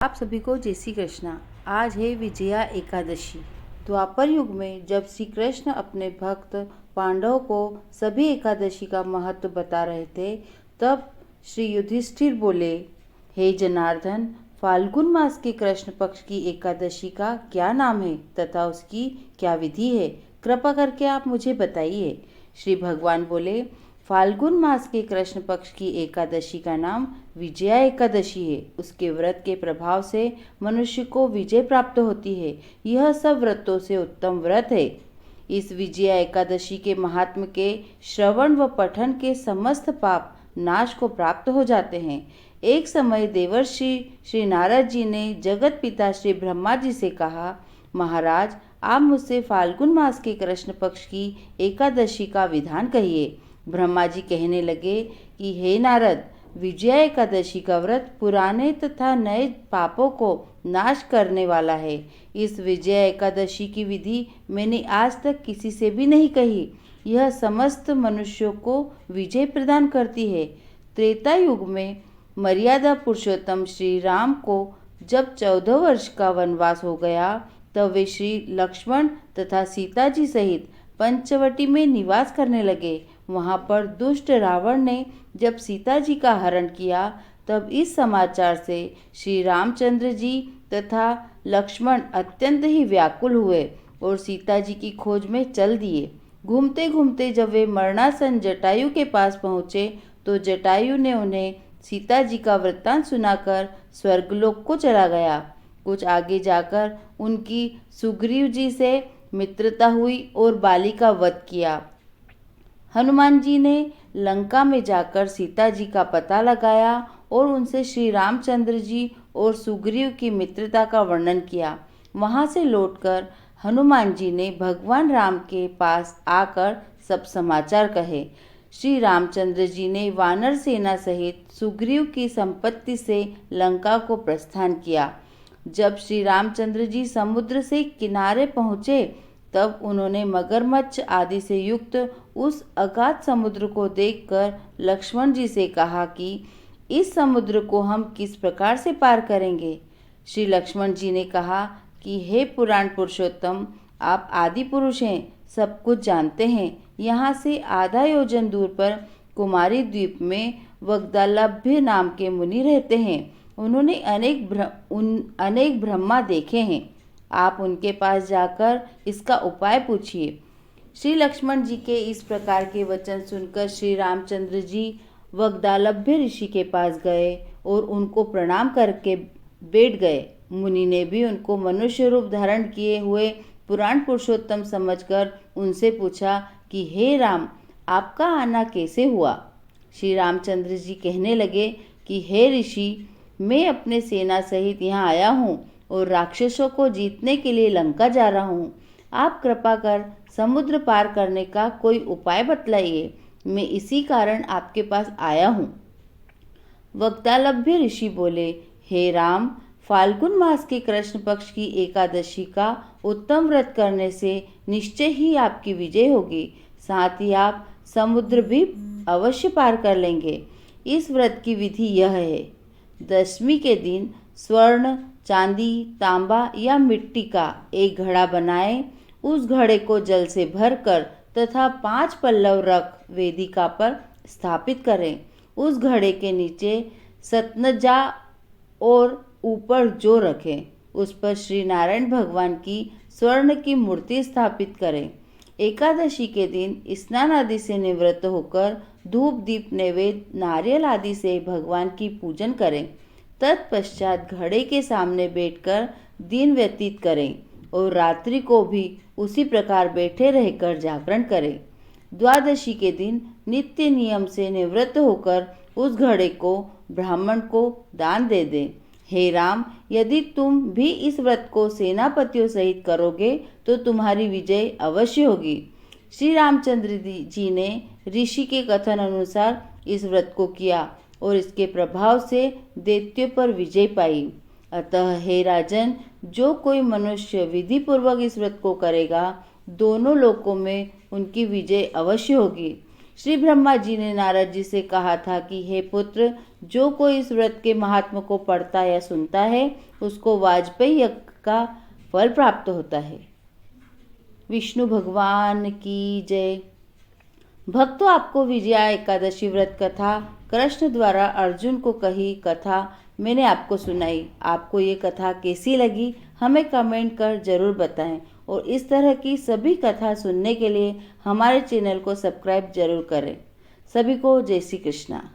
आप सभी को जय श्री कृष्णा। आज है विजया एकादशी। द्वापर युग में जब श्री कृष्ण अपने भक्त पांडवों को सभी एकादशी का महत्व बता रहे थे, तब श्री युधिष्ठिर बोले, हे जनार्दन, फाल्गुन मास के कृष्ण पक्ष की एकादशी का क्या नाम है तथा उसकी क्या विधि है? कृपा करके आप मुझे बताइए। श्री भगवान बोले, फाल्गुन मास के कृष्ण पक्ष की एकादशी का नाम विजया एकादशी है। उसके व्रत के प्रभाव से मनुष्य को विजय प्राप्त होती है। यह सब व्रतों से उत्तम व्रत है। इस विजया एकादशी के महात्म के श्रवण व पठन के समस्त पाप नाश को प्राप्त हो जाते हैं। एक समय देवर्षि श्री नारद जी ने जगत पिता श्री ब्रह्मा जी से कहा, महाराज, आप मुझसे फाल्गुन मास के कृष्ण पक्ष की एकादशी का विधान कहिए। ब्रह्मा जी कहने लगे कि हे नारद, विजया एकादशी का व्रत पुराने तथा नए पापों को नाश करने वाला है। इस विजया एकादशी की विधि मैंने आज तक किसी से भी नहीं कही। यह समस्त मनुष्यों को विजय प्रदान करती है। त्रेता युग में मर्यादा पुरुषोत्तम श्री राम को जब 14 वर्ष का वनवास हो गया, तब वे श्री लक्ष्मण तथा सीता जी सहित पंचवटी में निवास करने लगे। वहां पर दुष्ट रावण ने जब सीता जी का हरण किया, तब इस समाचार से श्री रामचंद्र जी तथा लक्ष्मण अत्यंत ही व्याकुल हुए और सीता जी की खोज में चल दिए। घूमते घूमते जब वे मरणासन जटायु के पास पहुँचे, तो जटायु ने उन्हें सीता जी का वृत्तांत सुनाकर स्वर्गलोक को चला गया। कुछ आगे जाकर उनकी सुग्रीव जी से मित्रता हुई और बाली का वध किया। हनुमान जी ने लंका में जाकर सीता जी का पता लगाया और उनसे श्री रामचंद्र जी और सुग्रीव की मित्रता का वर्णन किया। वहां से लौटकर हनुमान जी ने भगवान राम के पास आकर सब समाचार कहे। श्री रामचंद्र जी ने वानर सेना सहित सुग्रीव की संपत्ति से लंका को प्रस्थान किया। जब श्री रामचंद्र जी समुद्र से किनारे पहुँचे, तब उन्होंने मगरमच्छ आदि से युक्त उस अगाध समुद्र को देखकर लक्ष्मण जी से कहा कि इस समुद्र को हम किस प्रकार से पार करेंगे। श्री लक्ष्मण जी ने कहा कि हे पुराण पुरुषोत्तम, आप आदि पुरुष हैं, सब कुछ जानते हैं। यहाँ से आधा योजन दूर पर कुमारी द्वीप में वग्दालभ्य नाम के मुनि रहते हैं। उन्होंने अनेक ब्रह्मा देखे हैं। आप उनके पास जाकर इसका उपाय पूछिए। श्री लक्ष्मण जी के इस प्रकार के वचन सुनकर श्री रामचंद्र जी वग्दालभ्य ऋषि के पास गए और उनको प्रणाम करके बैठ गए। मुनि ने भी उनको मनुष्य रूप धारण किए हुए पुराण पुरुषोत्तम समझकर उनसे पूछा कि हे राम, आपका आना कैसे हुआ? श्री रामचंद्र जी कहने लगे कि हे ऋषि, मैं अपने सेना सहित यहाँ आया हूँ और राक्षसों को जीतने के लिए लंका जा रहा हूँ। आप कृपा कर समुद्र पार करने का कोई उपाय बतलाइए। मैं इसी कारण आपके पास आया हूँ। वग्दालभ्य ऋषि बोले, हे राम, फाल्गुन मास के कृष्ण पक्ष की एकादशी का उत्तम व्रत करने से निश्चय ही आपकी विजय होगी। साथ ही आप समुद्र भी अवश्य पार कर लेंगे। इस व्रत की विधि यह है, दशमी के दिन स्वर्ण, चांदी, तांबा या मिट्टी का एक घड़ा बनाएं। उस घड़े को जल से भरकर तथा 5 पल्लव रख वेदिका पर स्थापित करें। उस घड़े के नीचे सतनजा और ऊपर जो रखें, उस पर श्री नारायण भगवान की स्वर्ण की मूर्ति स्थापित करें। एकादशी के दिन स्नान आदि से निवृत्त होकर धूप दीप नैवेद्य नारियल आदि से भगवान की पूजन करें। तत्पश्चात घड़े के सामने बैठकर दिन व्यतीत करें और रात्रि को भी उसी प्रकार बैठे रहकर जागरण करें। द्वादशी के दिन नित्य नियम से निवृत्त होकर उस घड़े को ब्राह्मण को दान दे दें। हे राम, यदि तुम भी इस व्रत को सेनापतियों सहित करोगे तो तुम्हारी विजय अवश्य होगी। श्री रामचंद्र जी ने ऋषि के कथन अनुसार इस व्रत को किया और इसके प्रभाव से दैत्यों पर विजय पाई। अतः हे राजन, जो कोई मनुष्य विधि पूर्वक इस व्रत को करेगा, दोनों लोकों में उनकी विजय अवश्य होगी। श्री ब्रह्मा जी ने नारद जी से कहा था कि हे पुत्र, जो कोई इस व्रत के महात्म को पढ़ता या सुनता है उसको वाजपेयी यज्ञ का फल प्राप्त होता है। विष्णु भगवान की जय। भक्तों, आपको विजया एकादशी व्रत कथा कृष्ण द्वारा अर्जुन को कही कथा मैंने आपको सुनाई। आपको ये कथा कैसी लगी हमें कमेंट कर जरूर बताएं और इस तरह की सभी कथा सुनने के लिए हमारे चैनल को सब्सक्राइब जरूर करें। सभी को जय श्री कृष्णा।